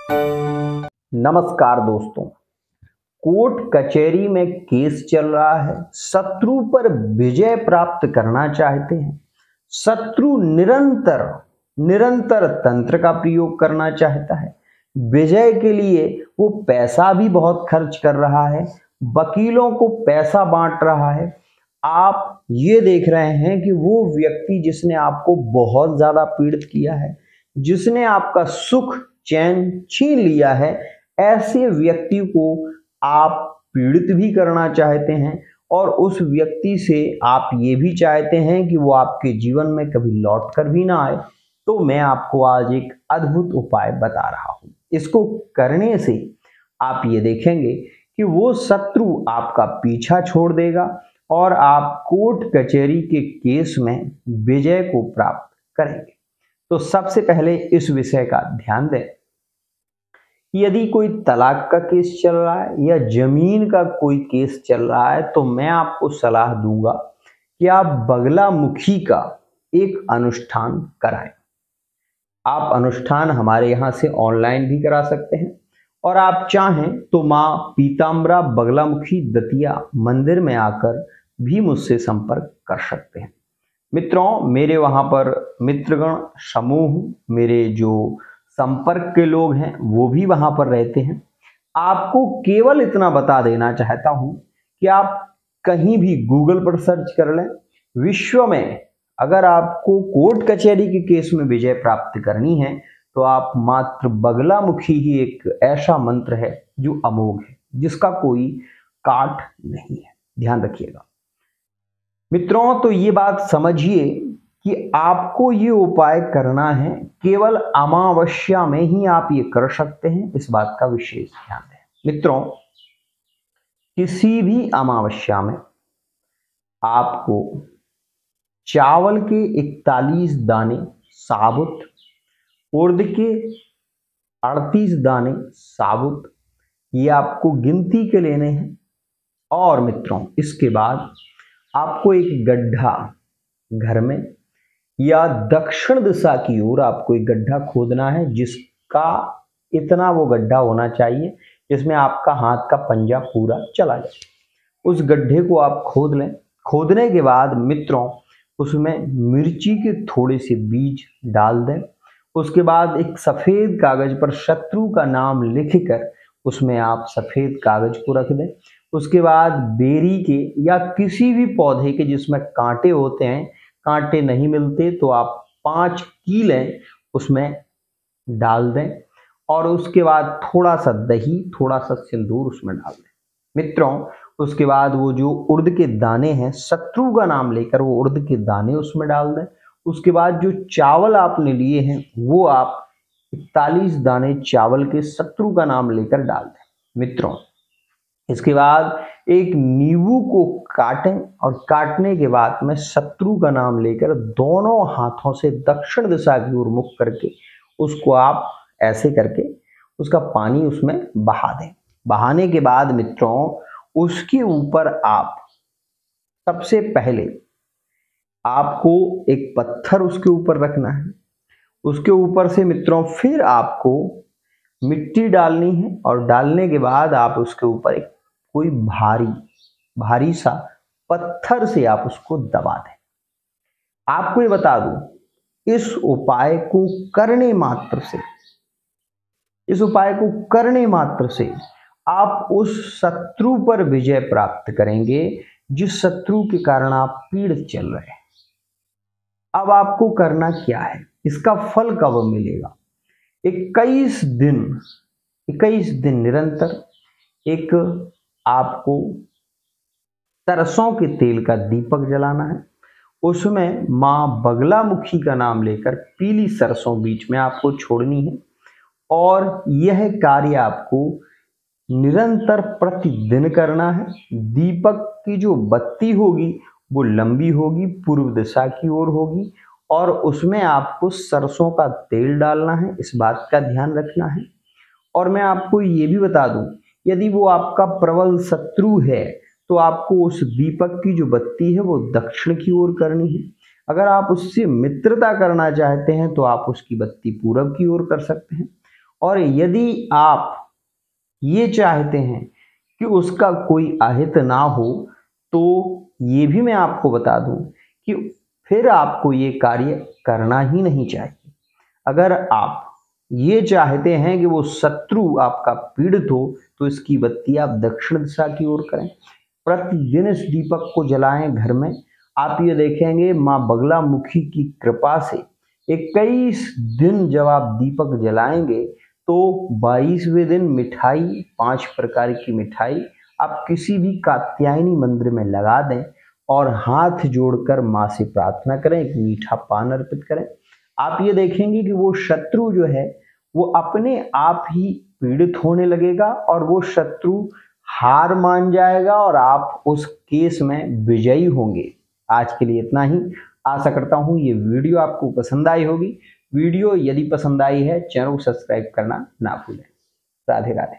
नमस्कार दोस्तों। कोर्ट कचहरी में केस चल रहा है। शत्रु पर विजय प्राप्त करना चाहते हैं। शत्रु निरंतर निरंतर तंत्र का प्रयोग करना चाहता है। विजय के लिए वो पैसा भी बहुत खर्च कर रहा है, वकीलों को पैसा बांट रहा है। आप ये देख रहे हैं कि वो व्यक्ति जिसने आपको बहुत ज्यादा पीड़ित किया है, जिसने आपका सुख चैन छीन लिया है, ऐसे व्यक्ति को आप पीड़ित भी करना चाहते हैं और उस व्यक्ति से आप ये भी चाहते हैं कि वो आपके जीवन में कभी लौट कर भी ना आए। तो मैं आपको आज एक अद्भुत उपाय बता रहा हूं। इसको करने से आप ये देखेंगे कि वो शत्रु आपका पीछा छोड़ देगा और आप कोर्ट कचहरी के केस में विजय को प्राप्त करेंगे। तो सबसे पहले इस विषय का ध्यान दें। यदि कोई तलाक का केस चल रहा है या जमीन का कोई केस चल रहा है तो मैं आपको सलाह दूंगा कि आप बगलामुखी का एक अनुष्ठान कराएं। आप अनुष्ठान हमारे यहाँ से ऑनलाइन भी करा सकते हैं और आप चाहें तो माँ पीताम्बरा बगलामुखी दतिया मंदिर में आकर भी मुझसे संपर्क कर सकते हैं। मित्रों, मेरे वहाँ पर मित्रगण समूह, मेरे जो संपर्क के लोग हैं वो भी वहां पर रहते हैं। आपको केवल इतना बता देना चाहता हूं कि आप कहीं भी गूगल पर सर्च कर लें। विश्व में अगर आपको कोर्ट कचहरी के केस में विजय प्राप्त करनी है तो आप मात्र बगलामुखी ही एक ऐसा मंत्र है जो अमोघ है, जिसका कोई काट नहीं है। ध्यान रखिएगा मित्रों। तो ये बात समझिए कि आपको ये उपाय करना है, केवल अमावस्या में ही आप ये कर सकते हैं। इस बात का विशेष ध्यान दें मित्रों। किसी भी अमावस्या में आपको चावल के 41 दाने साबुत, उड़द के 38 दाने साबुत, ये आपको गिनती के लेने हैं। और मित्रों, इसके बाद आपको एक गड्ढा घर में या दक्षिण दिशा की ओर आपको एक गड्ढा खोदना है, जिसका इतना वो गड्ढा होना चाहिए जिसमें आपका हाथ का पंजा पूरा चला जाए। उस गड्ढे को आप खोद लें। खोदने के बाद मित्रों, उसमें मिर्ची के थोड़े से बीज डाल दें। उसके बाद एक सफेद कागज पर शत्रु का नाम लिखकर उसमें आप सफेद कागज को रख दें। उसके बाद बेरी के या किसी भी पौधे के जिसमें कांटे होते हैं, कांटे नहीं मिलते तो आप 5 कीलें उसमें डाल दें और उसके बाद थोड़ा सा दही, थोड़ा सा सिंदूर उसमें डाल दें। मित्रों, उसके बाद वो जो उड़द के दाने हैं, शत्रु का नाम लेकर वो उड़द के दाने उसमें डाल दें। उसके बाद जो चावल आपने लिए हैं वो आप 41 दाने चावल के शत्रु का नाम लेकर डाल दें। मित्रों, इसके बाद एक नींबू को काटें और काटने के बाद में शत्रु का नाम लेकर दोनों हाथों से दक्षिण दिशा की ओर मुख करके उसको आप ऐसे करके उसका पानी उसमें बहा दें। बहाने के बाद मित्रों, उसके ऊपर आप सबसे पहले आपको एक पत्थर उसके ऊपर रखना है। उसके ऊपर से मित्रों फिर आपको मिट्टी डालनी है और डालने के बाद आप उसके ऊपर एक कोई भारी सा पत्थर से आप उसको दबा दें। आपको ये बता दूं, इस उपाय को करने मात्र से आप उस शत्रु पर विजय प्राप्त करेंगे जिस शत्रु के कारण आप पीड़ित चल रहे हैं। अब आपको करना क्या है, इसका फल कब मिलेगा? 21 दिन निरंतर एक आपको सरसों के तेल का दीपक जलाना है। उसमें माँ बगलामुखी का नाम लेकर पीली सरसों बीच में आपको छोड़नी है और यह कार्य आपको निरंतर प्रतिदिन करना है। दीपक की जो बत्ती होगी वो लंबी होगी, पूर्व दिशा की ओर होगी और उसमें आपको सरसों का तेल डालना है। इस बात का ध्यान रखना है। और मैं आपको ये भी बता दूं, यदि वो आपका प्रबल शत्रु है तो आपको उस दीपक की जो बत्ती है वो दक्षिण की ओर करनी है। अगर आप उससे मित्रता करना चाहते हैं तो आप उसकी बत्ती पूरब की ओर कर सकते हैं। और यदि आप ये चाहते हैं कि उसका कोई अहित ना हो, तो ये भी मैं आपको बता दूं कि फिर आपको ये कार्य करना ही नहीं चाहिए। अगर आप ये चाहते हैं कि वो शत्रु आपका पीड़ित हो, तो इसकी बत्ती आप दक्षिण दिशा की ओर करें। प्रतिदिन इस दीपक को जलाएं घर में। आप ये देखेंगे माँ बगलामुखी की कृपा से 21 दिन जब आप दीपक जलाएंगे तो 22वें दिन मिठाई, 5 प्रकार की मिठाई आप किसी भी कात्यायनी मंदिर में लगा दें और हाथ जोड़कर माँ से प्रार्थना करें, एक मीठा पान अर्पित करें। आप ये देखेंगे कि वो शत्रु जो है वो अपने आप ही पीड़ित होने लगेगा और वो शत्रु हार मान जाएगा और आप उस केस में विजयी होंगे। आज के लिए इतना ही। आशा करता हूँ ये वीडियो आपको पसंद आई होगी। वीडियो यदि पसंद आई है, चैनल को सब्सक्राइब करना ना भूलें। राधे राधे।